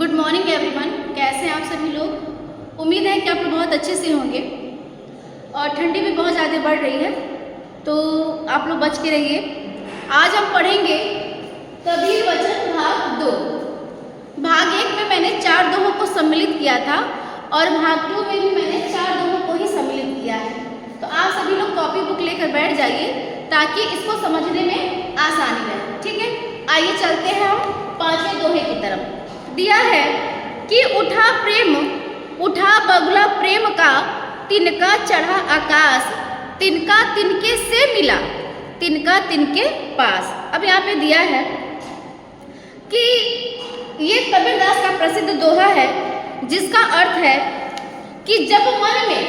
Good morning everyone. कैसे हैं आप सभी लोग? उम्मीद है कि आप लोग बहुत अच्छे से होंगे। और ठंडी भी बहुत ज़्यादा बढ़ रही है, तो आप लोग बच के रहिए। आज हम पढ़ेंगे कबीर वचन भाग 2। भाग 1 में मैंने 4 दोहों को सम्मिलित किया था और भाग 2 में भी मैंने 4 दोहों को ही सम्मिलित किया है। तो आप सभी लोग कॉपी बुक लेकर बैठ जाइए ताकि इसको समझने में आसानी रहे। ठीक है, आइए चलते हैं हम 5वें दोहे की तरफ। दिया है कि उठा प्रेम उठा बगुला प्रेम का, तिनका चढ़ा आकाश, तिनका तिनके से मिला, तिनका तिनके पास। अब यहाँ पे दिया है कि ये कबीरदास का प्रसिद्ध दोहा है जिसका अर्थ है कि जब मन में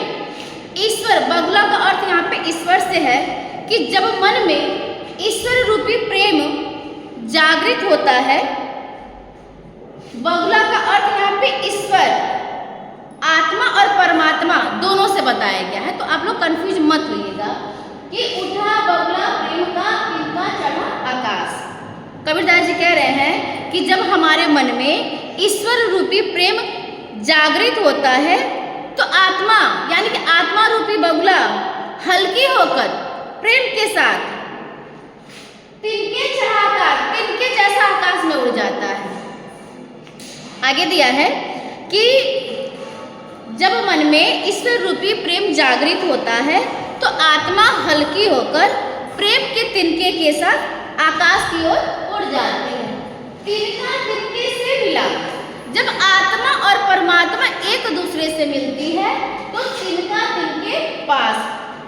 ईश्वर, बगुला का अर्थ यहाँ पे ईश्वर से है कि जब मन में ईश्वर रूपी प्रेम जागृत होता है। बगुला का अर्थ यहाँ पे ईश्वर, आत्मा और परमात्मा दोनों से बताया गया है, तो आप लोग कंफ्यूज मत होइएगा कि उठा बगुला प्रेम का, तिनका चढ़ा आकाश। कबीरदास जी कह रहे हैं कि जब हमारे मन में ईश्वर रूपी प्रेम जागृत होता है तो आत्मा यानी कि आत्मा रूपी बगुला हल्की होकर प्रेम के साथ तिनके चढ़ाकर तिनके जैसा आकाश में उड़ जाता है। आगे दिया है कि जब मन में ईश्वर रूपी प्रेम जागृत होता है तो आत्मा हल्की होकर प्रेम के तिनके के साथ आकाश की ओर उड़ जाती है। तिनका तिनके से मिला, जब आत्मा और परमात्मा एक दूसरे से मिलती है तो तिनका तिनके पास,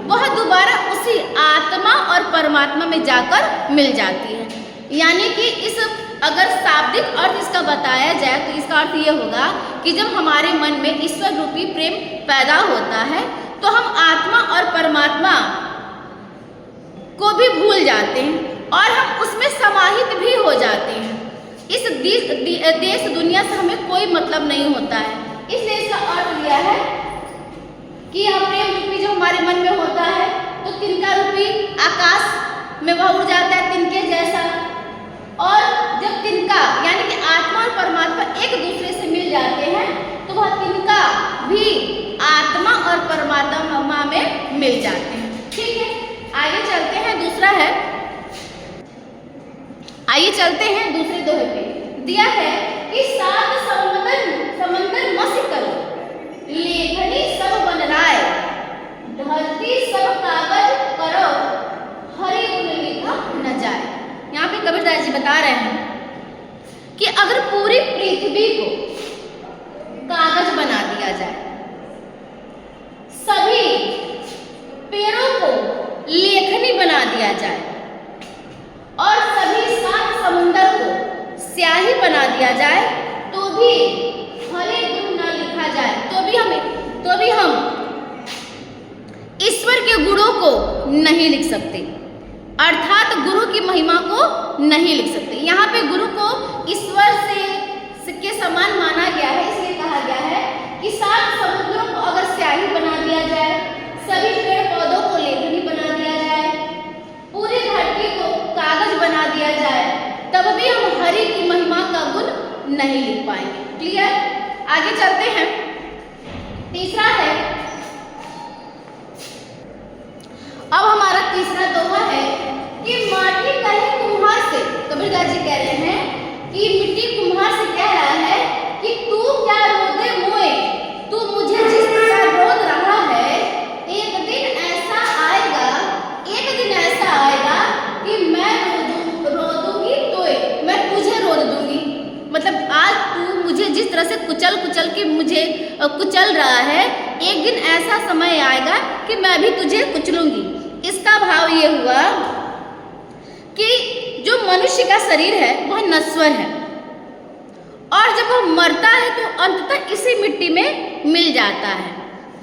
वह दोबारा उसी आत्मा और परमात्मा में जाकर मिल जाती है। यानी कि इस अगर शाब्दिक अर्थ इसका बताया जाए तो इसका अर्थ ये होगा कि जब हमारे मन में ईश्वर रूपी प्रेम पैदा होता है तो हम आत्मा और परमात्मा को भी भूल जाते हैं और हम उसमें समाहित भी हो जाते हैं। इस देश दुनिया से हमें कोई मतलब नहीं होता है। इसलिए इसका अर्थ दिया है कि यह प्रेम रूपी जो हमारे मन में होता है तो तिनका रूपी आकाश में वह उड़ जाता है तिनके जैसा, और जब तिनका यानी कि आत्मा और परमात्मा एक दूसरे से मिल जाते हैं तो वह तिनका भी आत्मा और परमात्मा में मिल जाते हैं। ठीक है, आगे चलते हैं। दूसरा है, आइए चलते हैं दूसरे दोहे पे। दिया है कि 7 समंदर मसी करो, लेखनी सब बन राय, धरती सब कागज करो, हरि गुण लिखा न जाए। यहाँ पे कबीरदास जी बता रहे हैं कि अगर पूरी पृथ्वी को कागज बना दिया जाए, सभी पेड़ों को लेखनी बना दिया जाए और सभी 7 समुंदर को स्याही बना दिया जाए तो भी हरि गुण न लिखा जाए, तो भी हम ईश्वर के गुणों को नहीं लिख सकते, अर्थात गुरु की महिमा को नहीं लिख सकते। यहाँ पे गुरु को ईश्वर से के समान माना गया है, इसलिए कहा गया है कि 7 समुद्रों को अगर स्याही बना दिया जाए, सभी पेड़ पौधों को लेखनी बना दिया जाए, पूरी धरती को कागज बना दिया जाए, तब भी हम हरि की महिमा का गुण नहीं लिख पाएंगे। क्लियर? आगे चलते हैं। तीसरा है, अब हमारा तीसरा दोहा है कि माटी कहे कुम्हार से। कबीरदास जी कह रहे हैं कि मिट्टी कुम्हार से कह रहा है कि तू क्या रोदे मोए, तू मुझे जिस तरह रोद रहा है, एक दिन ऐसा आएगा कि मैं रोदूंगी तोए, मैं तुझे रोद दूंगी। मतलब आज तू मुझे जिस तरह से कुचल के मुझे कुचल रहा है, एक दिन ऐसा समय आएगा कि मैं भी तुझे कुचलूंगी। इसका भाव ये हुआ कि जो मनुष्य का शरीर है वह नश्वर है और जब वह मरता है तो अंततः इसी मिट्टी में मिल जाता है।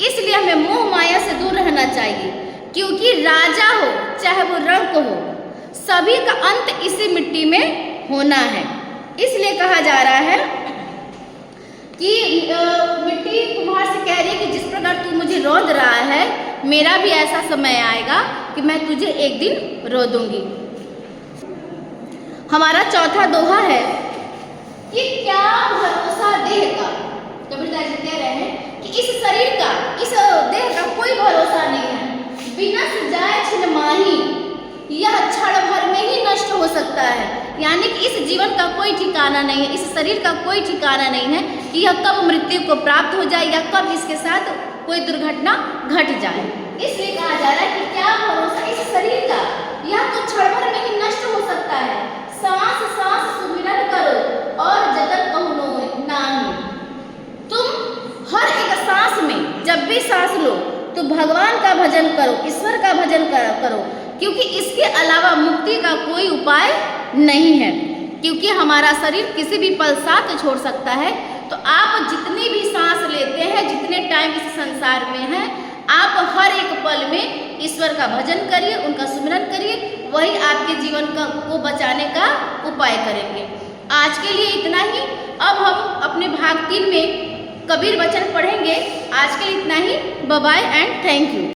इसलिए हमें मोह माया से दूर रहना चाहिए, क्योंकि राजा हो चाहे वो रंक हो, सभी का अंत इसी मिट्टी में होना है। इसलिए कहा जा रहा है कि मिट्टी कुम्हार से कह रही है कि जिस प्रकार तू मुझे रोद रहा है, मेरा भी ऐसा समय आएगा कि मैं तुझे एक दिन रोदूंगी। हमारा चौथा दोहा है कि क्या भरोसा कोई भरोसा नहीं है। बिनस जाए छिन माही, यह क्षण भर में ही नष्ट हो सकता है। यानी कि इस जीवन का कोई ठिकाना नहीं है, इस शरीर का कोई ठिकाना नहीं है कि यह कब मृत्यु को प्राप्त हो जाए या कब इसके साथ कोई दुर्घटना घट जाए। इसलिए कहा जा रहा है कि क्या भरोसा इस शरीर का, यह तो क्षण भर में ही नष्ट हो सकता है। सांस सांस सुमिरन करो और जगत कहूनो नाही। तुम हर एक सांस में जब भी सांस लो तो भगवान का भजन करो, ईश्वर का भजन करो, क्योंकि इसके अलावा मुक्ति का कोई उपाय नहीं है। क्योंकि हमारा शरीर किसी भी पल साथ छोड़ सकता है। तो आप जितनी भी सांस लेते हैं, जितने टाइम इस संसार में हैं, आप हर एक पल में ईश्वर का भजन करिए, उनका सुमिरन करिए, वही आपके जीवन को बचाने का उपाय करेंगे। आज के लिए इतना ही। अब हम अपने भाग 3 में कबीर वचन पढ़ेंगे। आज के लिए इतना ही। Bye bye and thank you.